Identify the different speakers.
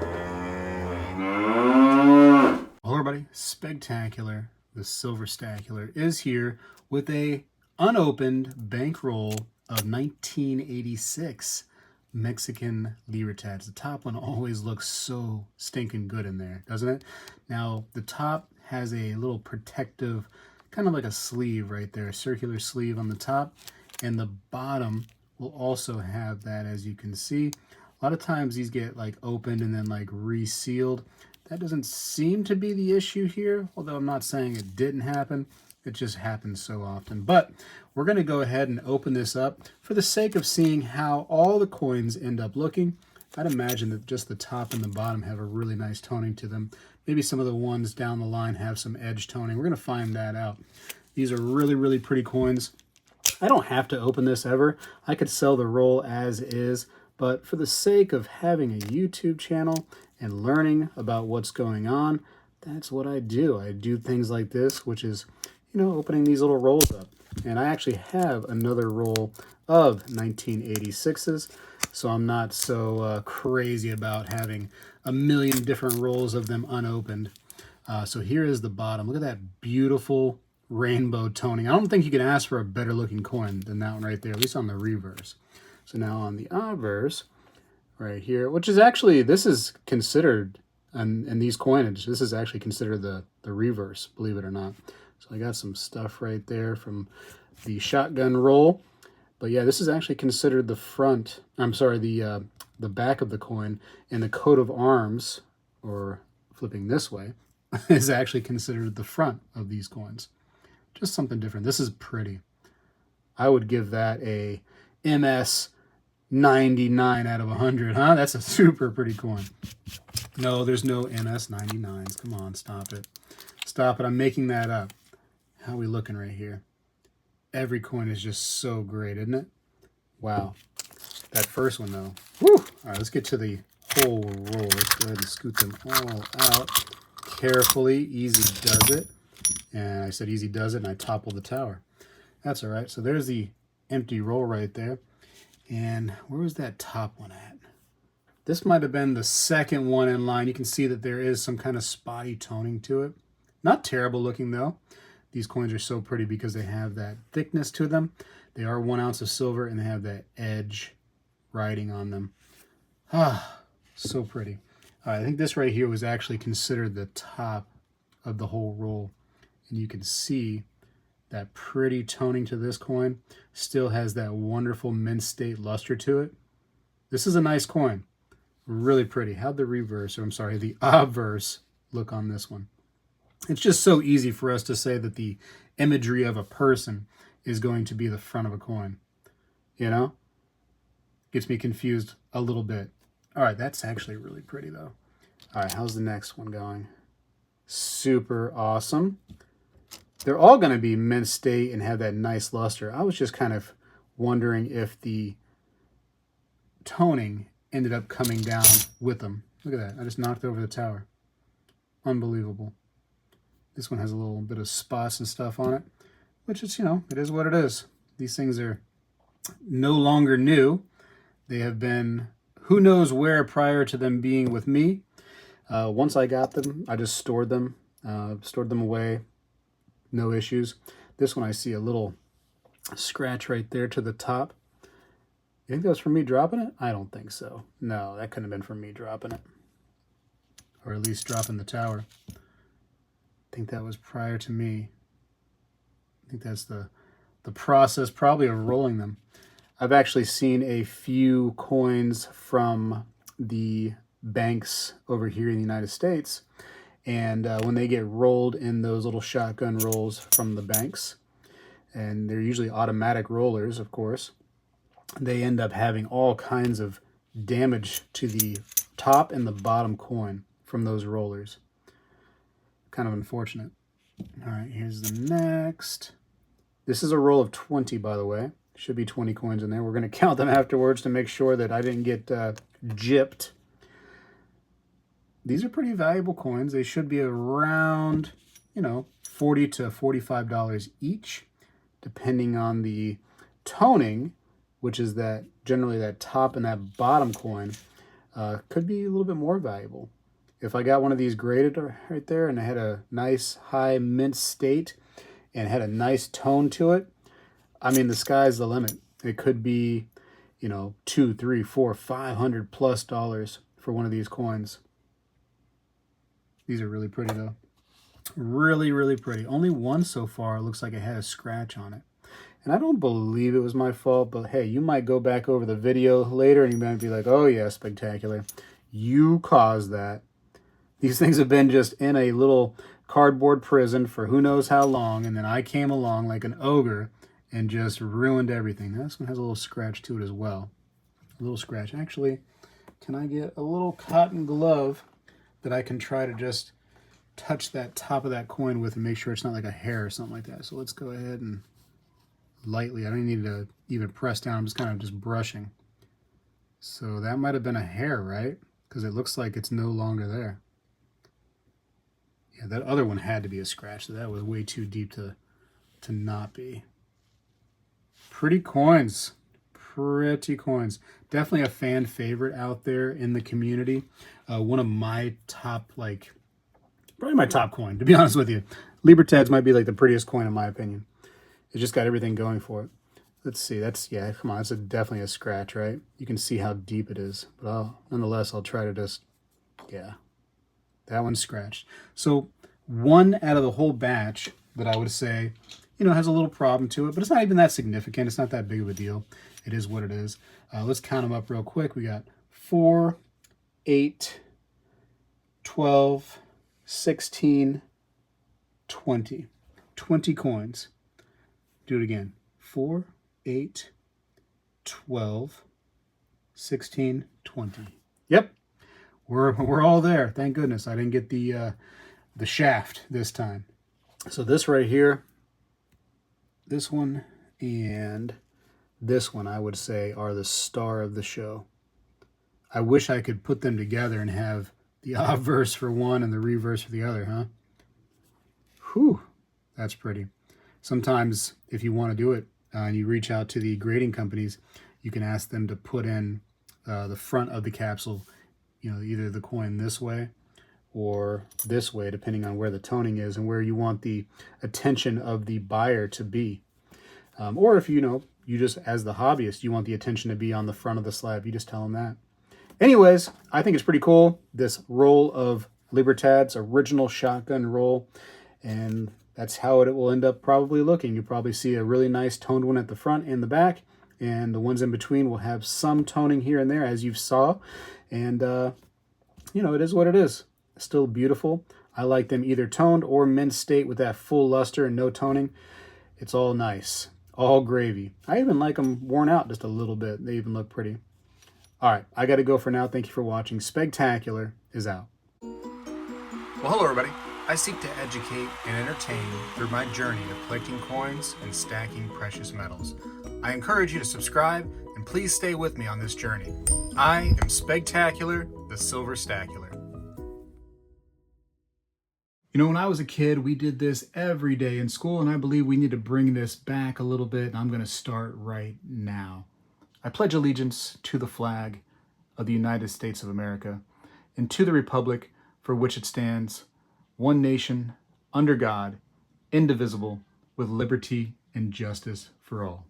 Speaker 1: Hello everybody, Spegtacular, the Silver Stacular, is here with a unopened bankroll of 1986 Mexican Libertads. The top one always looks so stinking good in there, doesn't it? Now, the top has a little protective, kind of like a sleeve right there, a circular sleeve on the top, and the bottom will also have that, as you can see. A lot of times these get like opened and then like resealed. That doesn't seem to be the issue here, although I'm not saying it didn't happen. It just happens so often. But we're going to go ahead and open this up for the sake of seeing how all the coins end up looking. I'd imagine that just the top and the bottom have a really nice toning to them. Maybe some of the ones down the line have some edge toning. We're going to find that out. These are really, really pretty coins. I don't have to open this ever. I could sell the roll as is, but for the sake of having a YouTube channel and learning about what's going on, that's what I do. I do things like this, which is, opening these little rolls up. And I actually have another roll of 1986s, so I'm not so crazy about having a million different rolls of them unopened. So here is the bottom. Look at that beautiful rainbow toning. I don't think you can ask for a better looking coin than that one right there, at least on the reverse. So now on the obverse, right here, which is actually, this is considered, in these coinage, this is actually considered the reverse, believe it or not. So I got some stuff right there from the shotgun roll. But yeah, this is actually considered the front, I'm sorry, the back of the coin, and the coat of arms, or flipping this way, is actually considered the front of these coins. Just something different. This is pretty. I would give that a MS 99 out of 100, huh? That's a super pretty coin. No, there's no MS 99s. Come on, stop it. Stop it. I'm making that up. How are we looking right here? Every coin is just so great, isn't it? Wow. That first one, though. Woo! All right, let's get to the whole roll. Let's go ahead and scoot them all out carefully. Easy does it. And I said easy does it, and I toppled the tower. That's all right. So there's the empty roll right there. And where was that top one at? This might have been the second one in line. You can see that there is some kind of spotty toning to it. Not terrible looking, though. These coins are so pretty because they have that thickness to them. They are 1 ounce of silver, and they have that edge writing on them. Ah, so pretty. All right, I think this right here was actually considered the top of the whole roll. And you can see that pretty toning to this coin still has that wonderful mint state luster to it. This is a nice coin. Really pretty. How'd the reverse, or I'm sorry, the obverse look on this one? It's just so easy for us to say that the imagery of a person is going to be the front of a coin. Gets me confused a little bit. All right, that's actually really pretty, though. All right, how's the next one going? Super awesome. They're all going to be mint state and have that nice luster. I was just kind of wondering if the toning ended up coming down with them. Look at that. I just knocked over the tower. Unbelievable. This one has a little bit of spots and stuff on it, which is, it is what it is. These things are no longer new. They have been who knows where prior to them being with me. Once I got them, I just stored them away. No issues. This one I see a little scratch right there to the top. You think that was from me dropping it? I don't think so. No, that couldn't have been from me dropping it. Or at least dropping the tower. I think that was prior to me. I think that's the process probably of rolling them. I've actually seen a few coins from the banks over here in the United States. And when they get rolled in those little shotgun rolls from the banks, and they're usually automatic rollers, of course, they end up having all kinds of damage to the top and the bottom coin from those rollers. Kind of unfortunate. All right, here's the next. This is a roll of 20, by the way. Should be 20 coins in there. We're going to count them afterwards to make sure that I didn't get gypped. These are pretty valuable coins. They should be around, $40 to $45 each, depending on the toning, which is that generally that top and that bottom coin. could be a little bit more valuable. If I got one of these graded right there and it had a nice high mint state and had a nice tone to it, I mean, the sky's the limit. It could be, you know, $200, $300, $400, $500+ for one of these coins. These are really pretty though. Really, really pretty. Only one so far looks like it had a scratch on it. And I don't believe it was my fault, but hey, you might go back over the video later and you might be like, oh yeah, Spegtacular, you caused that. These things have been just in a little cardboard prison for who knows how long, and then I came along like an ogre and just ruined everything. Now, this one has a little scratch to it as well. A little scratch. Actually, can I get a little cotton glove that I can try to just touch that top of that coin with and make sure it's not like a hair or something like that? So let's go ahead and lightly, I don't need to even press down, I'm just kind of just brushing. So that might have been a hair, right? Because it looks like it's no longer there. Yeah, that other one had to be a scratch, so that was way too deep to not be. Pretty coins. Pretty coins. Definitely a fan favorite out there in the community. One of my top, like, probably my top coin, to be honest with you. Libertads might be like the prettiest coin in my opinion. It just got everything going for it. Let's see, that's, yeah, come on, that's definitely a scratch, right? You can see how deep it is, but nonetheless, I'll try to just, yeah, that one's scratched. So one out of the whole batch that I would say, you know, has a little problem to it, but it's not even that significant. It's not that big of a deal. It is what it is. Let's count them up real quick. We got 4, 8, 12, 16, 20. 20 coins. Do it again. 4, 8, 12, 16, 20. Yep. We're all there. Thank goodness I didn't get the shaft this time. So this right here, this one and this one, I would say, are the star of the show. I wish I could put them together and have the obverse for one and the reverse for the other, huh? Whew, that's pretty. Sometimes if you want to do it and you reach out to the grading companies, you can ask them to put in the front of the capsule, you know, either the coin this way or this way, depending on where the toning is and where you want the attention of the buyer to be. Or if, you know, you just, as the hobbyist, you want the attention to be on the front of the slab, you just tell them that. Anyways, I think it's pretty cool, this roll of Libertads, original shotgun roll, and that's how it will end up probably looking. You'll probably see a really nice toned one at the front and the back, and the ones in between will have some toning here and there, as you saw. And, you know, it is what it is. Still beautiful. I like them either toned or mint state with that full luster and no toning. It's all nice. All gravy. I even like them worn out just a little bit. They even look pretty. All right, I got to go for now. Thank you for watching. Spegtacular is out.
Speaker 2: Well, hello everybody. I seek to educate and entertain through my journey of collecting coins and stacking precious metals. I encourage you to subscribe and please stay with me on this journey. I am Spegtacular, the Silver Stacular.
Speaker 1: You know, when I was a kid, we did this every day in school, and I believe we need to bring this back a little bit, and I'm going to start right now. I pledge allegiance to the flag of the United States of America and to the republic for which it stands, one nation, under God, indivisible, with liberty and justice for all.